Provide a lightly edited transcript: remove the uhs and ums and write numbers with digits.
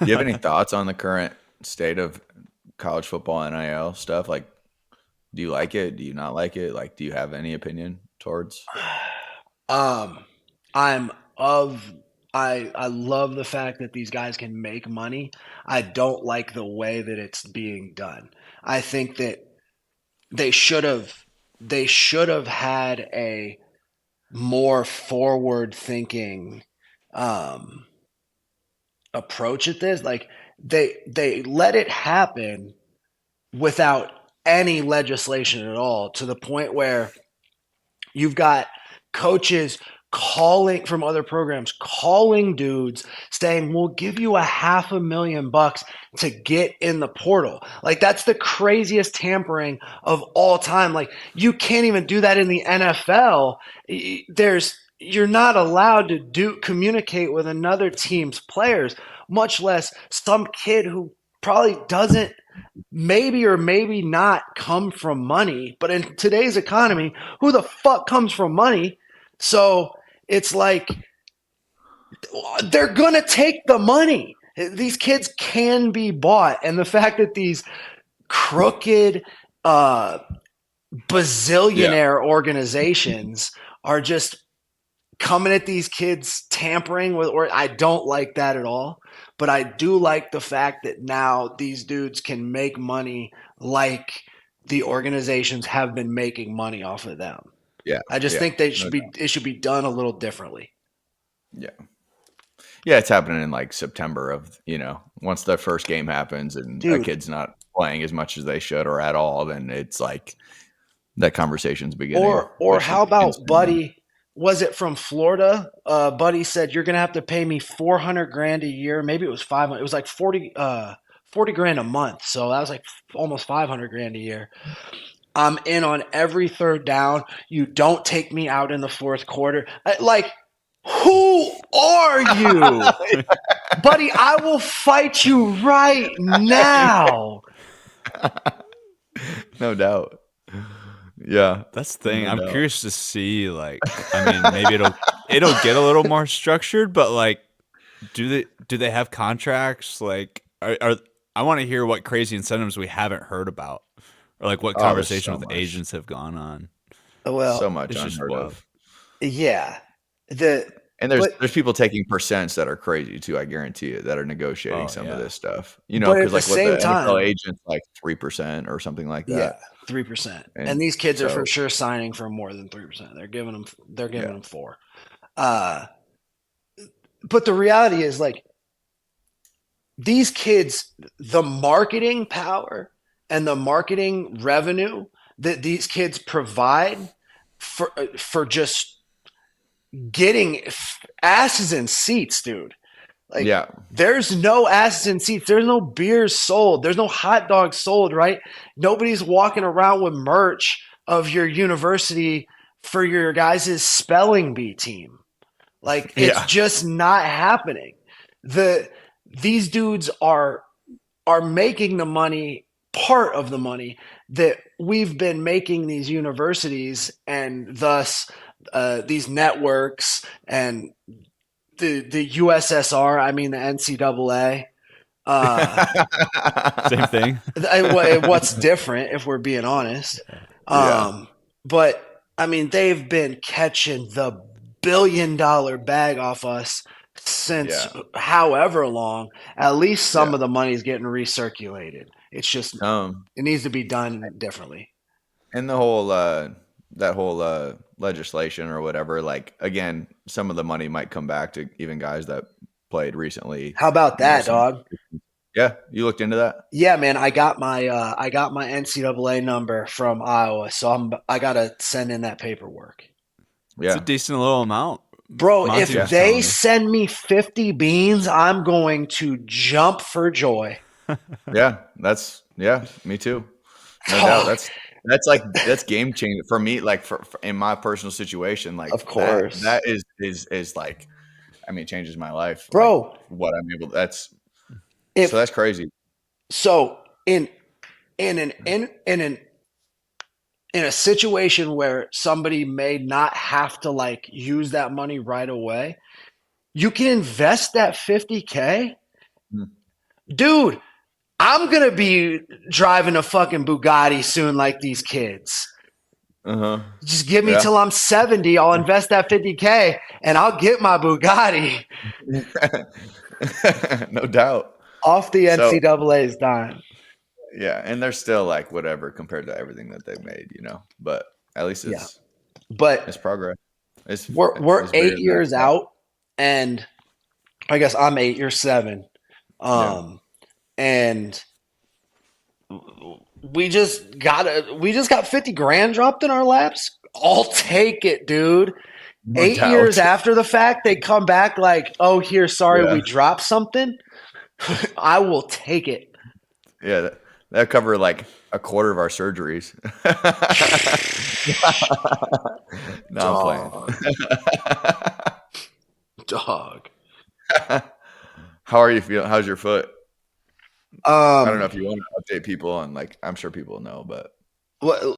Do you have any thoughts on the current state of college football NIL stuff? Like, do you like it? Do you not like it? Like, do you have any opinion towards? Um, I'm of I love the fact that these guys can make money. I don't like the way that it's being done. I think that they should have they should have had a more forward thinking um approach at this. Like they let it happen without any legislation at all, to the point where you've got coaches calling from other programs, calling dudes saying, we'll give you $500,000 to get in the portal. Like, that's the craziest tampering of all time. Like, you can't even do that in the NFL. You're not allowed to communicate with another team's players, much less some kid who probably doesn't, maybe or maybe not, come from money. But in today's economy, who the fuck comes from money? So it's like they're gonna take the money. These kids can be bought, and the fact that these crooked uh, Yeah. bazillionaire organizations are just coming at these kids tampering with, or I don't like that at all. But I do like the fact that now these dudes can make money like the organizations have been making money off of them. Yeah. I just Yeah. think they No should be doubt. it should be done a little differently. Yeah. Yeah. It's happening in like September of, once the first game happens and a Dude, kid's not playing as much as they should or at all, then it's like that conversation's beginning, or which how you can about stand. Buddy? Was it from Florida? Buddy said you're gonna have to pay me 400 grand a year. Maybe it was 500. It was like 40 grand a month. So that was like almost 500 grand a year. I'm in on every third down. You don't take me out in the fourth quarter. Like, who are you? Buddy, I will fight you right now. No doubt. Yeah. That's the thing. No I'm doubt. curious to see, like, I mean, maybe it'll get a little more structured, but like, do they have contracts? Like, are I want to hear what crazy incentives we haven't heard about, or like what Oh, there's conversation so with much. agents have gone on. So Well, much It's just unheard wild. of. yeah. The And there's but there's people taking percents that are crazy too, I guarantee you, that are negotiating Oh some of yeah. this stuff. but at Because the like what the same NFL time, agent's like 3% or something like yeah, that. 3%. And And these kids are for so, sure signing for more than 3%. They're giving yeah, them 4. Uh but the reality is, like, these kids, the marketing power and the marketing revenue that these kids provide for just getting asses in seats, dude. Like, yeah, there's no asses in seats. There's no beers sold. There's no hot dogs sold, right? Nobody's walking around with merch of your university for your guys' spelling bee team. Like, it's yeah, just not happening. The These dudes are making the money, part of the money that we've been making these universities, and thus these networks and the USSR. I mean the NCAA. Uh, Same thing. what's different, if we're being honest? yeah, Um, but I mean, they've been catching the $1 billion bag off us since yeah, however long. At least some yeah. of the money is getting recirculated. It's just, Um, it needs to be done differently. and that whole legislation or whatever, like again, some of the money might come back to even guys that played recently. How about that, Some, dog? yeah, you looked into that? Yeah, man, I got my NCAA number from Iowa, so I gotta send in that paperwork. It's a Yeah, decent little amount. Bro, Monty if yeah, was they telling me. send me 50 beans, I'm going to jump for joy. yeah. Yeah, me too. No doubt. Oh, That's game changing for me. Like for in my personal situation, like of that course. that is like, I mean, it changes my life. Like Bro, what I'm able. So if that's crazy. so in in a situation where somebody may not have to, like, use that money right away, you can invest that 50K Mm. dude, I'm gonna be driving a fucking Bugatti soon, like these kids. Just give me Yeah. till I'm 70. I'll invest that 50K and I'll get my Bugatti No doubt. off the So NCAA's dime. yeah, and they're still like whatever compared to everything that they've made, but at least Yeah, it's but progress. It's we're it's bigger eight than that. years out, and I guess I'm 8, you're 7, Yeah. and we just got 50 grand dropped in our laps. I'll take it, dude. No 8 years doubt. after the fact, they come back like, "Oh, here, sorry, Yeah. we dropped something." I will take it. Yeah. That cover like a quarter of our surgeries. No, I'm playing. Dog, dog. How are you feeling? How's your foot? I don't know Um, if you want to update people on like I'm sure people know, but